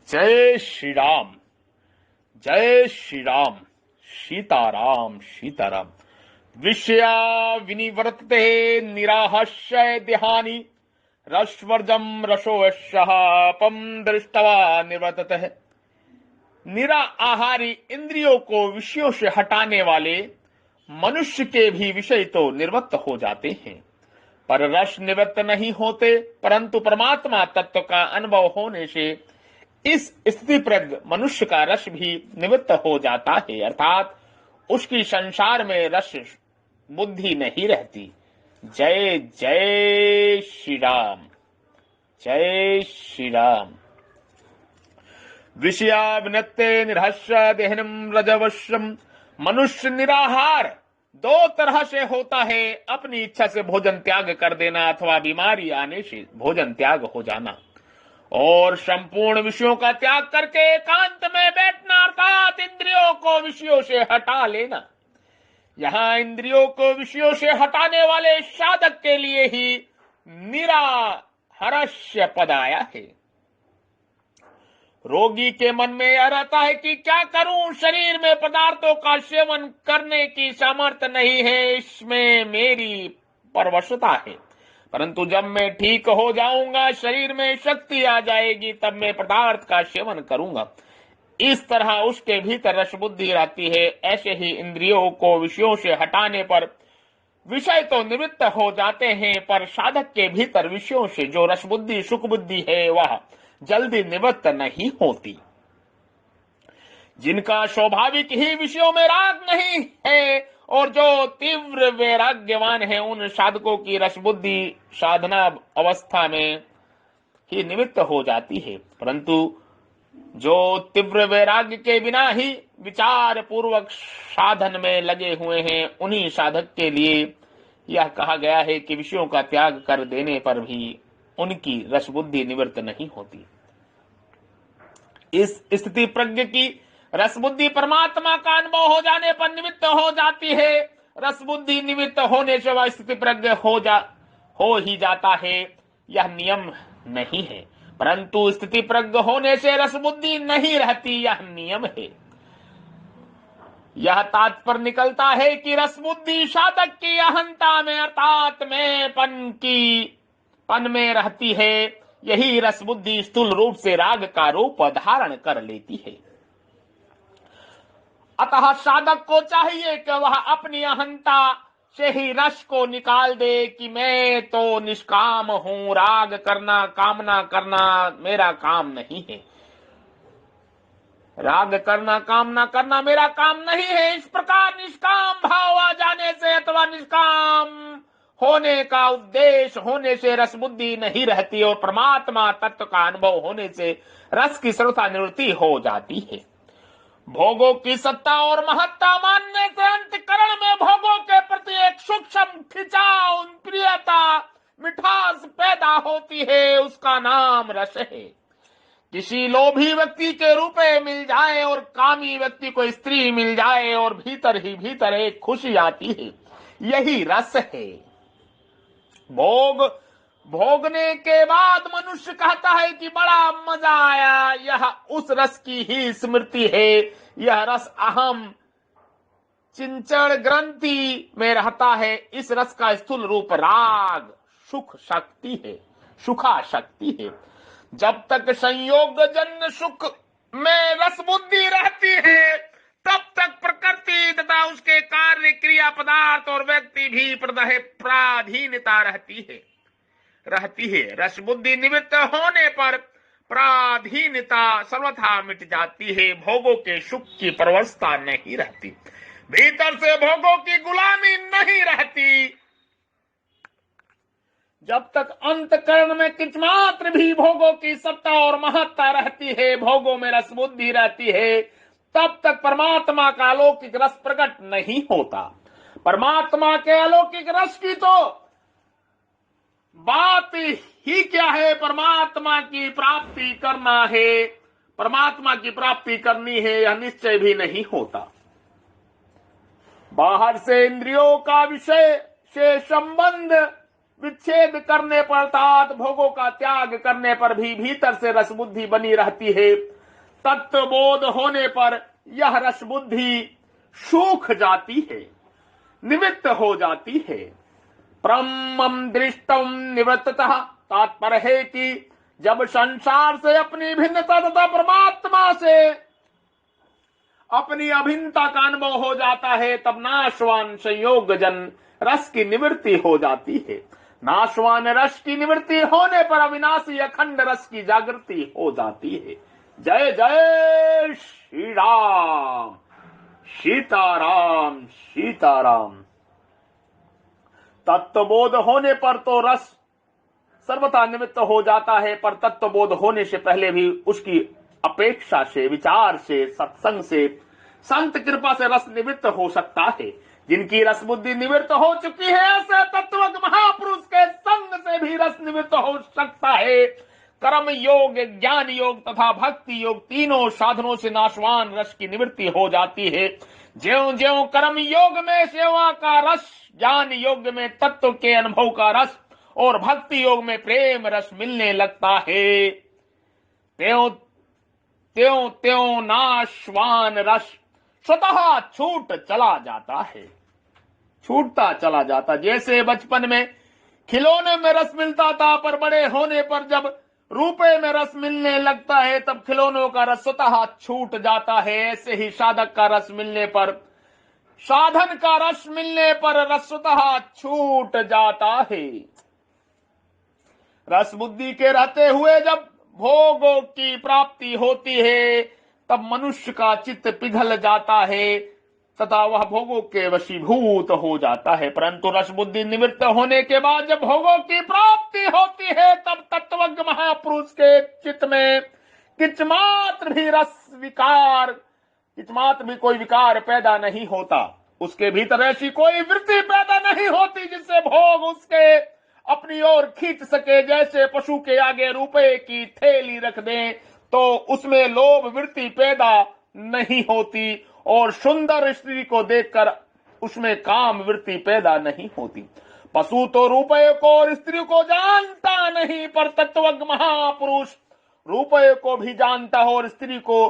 जय श्री राम। जय श्री राम। सीताराम सीताराम। विषया विनिवर्तते निराहस्य देहानि रसवर्जम रसोऽस्यः पम दृष्टवा निवर्तते। निरा आहारी इंद्रियों को विषयों से हटाने वाले मनुष्य के भी विषय तो निवृत्त हो जाते हैं, पर रस निवृत्त नहीं होते। परंतु परमात्मा तत्व का अनुभव होने से इस स्थिति प्रज्ञ मनुष्य का रस भी निवृत्त हो जाता है, अर्थात उसकी संसार में रस बुद्धि नहीं रहती। जय जय श्री राम। जय श्री राम। विषयाविनत्ते निरहस्य देहनम रजवश्यम। मनुष्य निराहार दो तरह से होता है, अपनी इच्छा से भोजन त्याग कर देना अथवा बीमारी आने से भोजन त्याग हो जाना, और संपूर्ण विषयों का त्याग करके एकांत में बैठना अर्थात इंद्रियों को विषयों से हटा लेना। यहां इंद्रियों को विषयों से हटाने वाले साधक के लिए ही निराहरस्य पद आया है। रोगी के मन में यह रहता है कि क्या करूं, शरीर में पदार्थों का सेवन करने की सामर्थ्य नहीं है, इसमें मेरी परवशता है। परंतु जब मैं ठीक हो जाऊंगा, शरीर में शक्ति आ जाएगी, तब मैं पदार्थ का सेवन करूंगा। इस तरह उसके भीतर रस बुद्धि रहती है। ऐसे ही इंद्रियों को विषयों से हटाने पर विषय तो निवृत्त हो जाते हैं, पर साधक के भीतर विषयों से जो रस बुद्धि सुख बुद्धि है वह जल्दी निवृत्त नहीं होती। जिनका स्वाभाविक ही विषयों में राग नहीं है और जो तीव्र वैराग्यवान है, उन साधकों की रस बुद्धि साधना अवस्था में ही निवृत्त हो जाती है। परंतु जो तीव्र वैराग्य के बिना ही विचार पूर्वक साधन में लगे हुए हैं, उन्हीं साधक के लिए यह कहा गया है कि विषयों का त्याग कर देने पर भी उनकी रस बुद्धि निवृत्त नहीं होती। इस स्थिति प्रज्ञ की रस बुद्धि परमात्मा का अनुभव हो जाने पर निवृत्त हो जाती है। रस बुद्धि निवृत्त होने से वह स्थिति प्रज्ञ हो ही जाता है, यह नियम नहीं है। परंतु स्थिति प्रज्ञ होने से रस बुद्धि नहीं रहती, यह नियम है। यह तात्पर्य निकलता है कि रस बुद्धि साधक की अहंता में अर्थात में पन में रहती है। यही रस बुद्धि स्थूल रूप से राग का रूप धारण कर लेती है। अतः साधक को चाहिए कि वह अपनी अहंता से ही रस को निकाल दे कि मैं तो निष्काम हूं, राग करना कामना करना मेरा काम नहीं है। राग करना कामना करना मेरा काम नहीं है। इस प्रकार निष्काम भाव आ जाने से अथवा निष्काम होने का उद्देश्य होने से रस बुद्धि नहीं रहती और परमात्मा तत्व का अनुभव होने से रस की सर्वथा निवृत्ति हो जाती है। भोगों की सत्ता और महत्ता मानने से अंतःकरण में भोगों के प्रति एक सूक्ष्म खिंचाव, प्रियता, मिठास पैदा होती है। उसका नाम रस है। किसी लोभी व्यक्ति के रुपए मिल जाए और कामी व्यक्ति को स्त्री मिल जाए और भीतर ही भीतर एक खुशी आती है, यही रस है। भोगने के बाद मनुष्य कहता है कि बड़ा मजा आया, यह उस रस की ही स्मृति है। यह रस अहम चिंचण ग्रंथि में रहता है। इस रस का स्थूल रूप राग सुख शक्ति है, सुखा शक्ति है। जब तक संयोग जन्य सुख में रस बुद्धि रहती है, तब तक प्रकृति तथा उसके कार्य क्रिया पदार्थ और व्यक्ति भी पराधीनता रहती है। रस बुद्धि निवृत्त होने पर पराधीनता सर्वथा मिट जाती है। भोगों के सुख की परवस्था नहीं रहती, भीतर से भोगों की गुलामी नहीं रहती। जब तक अंतकरण में किंचमात्र भी भोगों की सत्ता और महत्ता रहती है, भोगों में रस बुद्धि रहती है, तब तक परमात्मा का अलौकिक रस प्रकट नहीं होता। परमात्मा के अलौकिक रस की तो बात ही क्या है, परमात्मा की प्राप्ति करना है, परमात्मा की प्राप्ति करनी है, यह निश्चय भी नहीं होता। बाहर से इंद्रियों का विषय से संबंध विच्छेद करने पर अर्थात भोगों का त्याग करने पर भी भीतर से रस बुद्धि बनी रहती है। तत्वबोध होने पर यह रस बुद्धि सूख जाती है, निवृत्त हो जाती है। ब्रह्मं दृष्टम निवृत्ततः तात्पर्य है कि जब संसार से अपनी भिन्नता तथा परमात्मा से अपनी अभिन्नता का अनुभव हो जाता है, तब नाशवान संयोग जन रस की निवृत्ति हो जाती है। नाशवान रस की निवृत्ति होने पर अविनाशी अखंड रस की जागृति हो जाती है। जय जय श्री राम, सीताराम सीताराम। तत्वबोध होने पर तो रस सर्वथा निमित्त हो जाता है, पर तत्वबोध होने से पहले भी उसकी अपेक्षा से, विचार से, सत्संग से, संत कृपा से रस निवृत्त हो सकता है। जिनकी रस बुद्धि निवृत्त हो चुकी है, ऐसे तत्वज्ञ महापुरुष के संग से भी रस निवृत्त हो सकता है। कर्म योग, ज्ञान योग तथा भक्ति योग तीनों साधनों से नाशवान रस की निवृत्ति हो जाती है। ज्यों ज्यों कर्म योग में सेवा का रस, ज्ञान योग में तत्व के अनुभव का रस और भक्ति योग में प्रेम रस मिलने लगता है, त्यों त्यों त्यों नाशवान रस स्वतः छूट चला जाता है, छूटता चला जाता। जैसे बचपन में खिलौने में रस मिलता था, पर बड़े होने पर जब रुपए में रस मिलने लगता है, तब खिलौनों का रस स्वतः छूट जाता है। ऐसे ही साधक का रस मिलने पर, साधन का रस मिलने पर रस स्वतः छूट जाता है। रस बुद्धि के रहते हुए जब भोगों की प्राप्ति होती है, तब मनुष्य का चित्त पिघल जाता है तथा वह भोगों के वशीभूत हो जाता है। परंतु रस बुद्धि निवृत्त होने के बाद जब भोगों की प्राप्ति होती है, तब तत्वज्ञ महापुरुष के चित्त में किंचमात्र भी रस विकार, किंचमात्र भी कोई विकार पैदा नहीं होता। उसके भीतर ऐसी कोई वृत्ति पैदा नहीं होती जिससे भोग उसके अपनी ओर खींच सके। जैसे पशु के आगे रुपए की थैली रख दें तो उसमें लोभ वृत्ति पैदा नहीं होती, और सुंदर स्त्री को देखकर उसमें काम वृत्ति पैदा नहीं होती। पशु तो रुपये को और स्त्री को जानता नहीं, पर तत्वज्ञ महापुरुष रुपये को भी जानता है और स्त्री को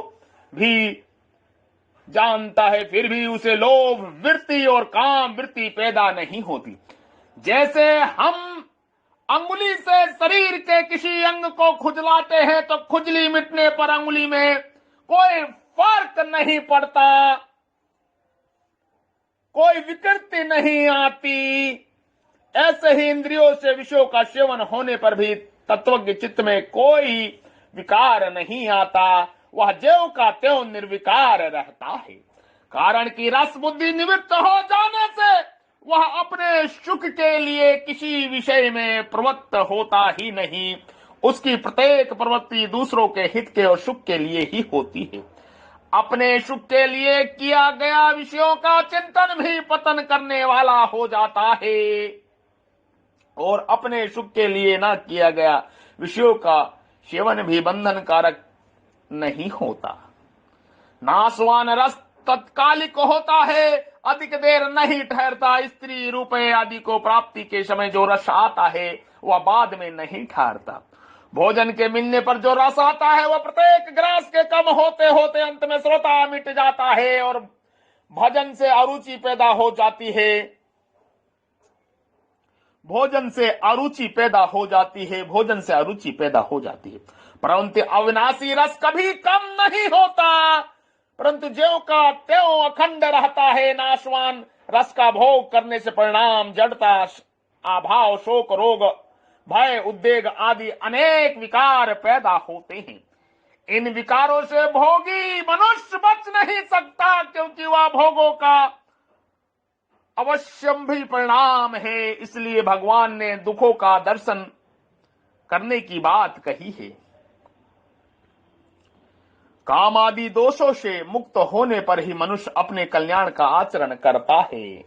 भी जानता है, फिर भी उसे लोभ वृत्ति और काम वृत्ति पैदा नहीं होती। जैसे हम अंगुली से शरीर के किसी अंग को खुजलाते हैं तो खुजली मिटने पर अंगुली में कोई फर्क नहीं पड़ता, कोई विकृति नहीं आती। ऐसे ही इंद्रियों से विषयों का सेवन होने पर भी तत्वज्ञ चित्त में कोई विकार नहीं आता, वह ज्यों का त्यों निर्विकार रहता है। कारण कि रस बुद्धि निवृत्त हो जाने से वह अपने सुख के लिए किसी विषय में प्रवृत्त होता ही नहीं। उसकी प्रत्येक प्रवृत्ति दूसरों के हित के और सुख के लिए ही होती है। अपने सुख के लिए किया गया विषयों का चिंतन भी पतन करने वाला हो जाता है, और अपने सुख के लिए न किया गया विषयों का सेवन भी बंधन कारक नहीं होता। नाशवान रस तत्कालिक होता है, अधिक देर नहीं ठहरता। स्त्री रुपए आदि को प्राप्ति के समय जो रस आता है वह बाद में नहीं ठहरता। भोजन के मिलने पर जो रस आता है वह प्रत्येक ग्रास के कम होते होते अंत में स्वतः मिट जाता है, और भोजन से अरुचि पैदा हो जाती है, भोजन से अरुचि पैदा हो जाती है, भोजन से अरुचि पैदा हो जाती है। परंतु अविनाशी रस कभी कम नहीं होता, परंतु ज्यों का त्यों अखंड रहता है। नाशवान रस का भोग करने से परिणाम जड़ता, अभाव, शोक, रोग, भय, उद्वेग आदि अनेक विकार पैदा होते हैं। इन विकारों से भोगी मनुष्य बच नहीं सकता, क्योंकि वह भोगों का अवश्यम भी परिणाम है। इसलिए भगवान ने दुखों का दर्शन करने की बात कही है। काम आदि दोषों से मुक्त होने पर ही मनुष्य अपने कल्याण का आचरण करता है।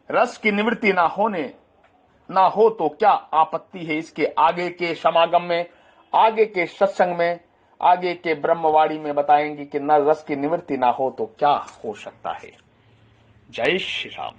रस की निवृत्ति ना हो तो क्या आपत्ति है। इसके आगे के समागम में, आगे के सत्संग में, आगे के ब्रह्मवाणी में बताएंगे कि न रस की निवृत्ति ना हो तो क्या हो सकता है। जय श्री राम।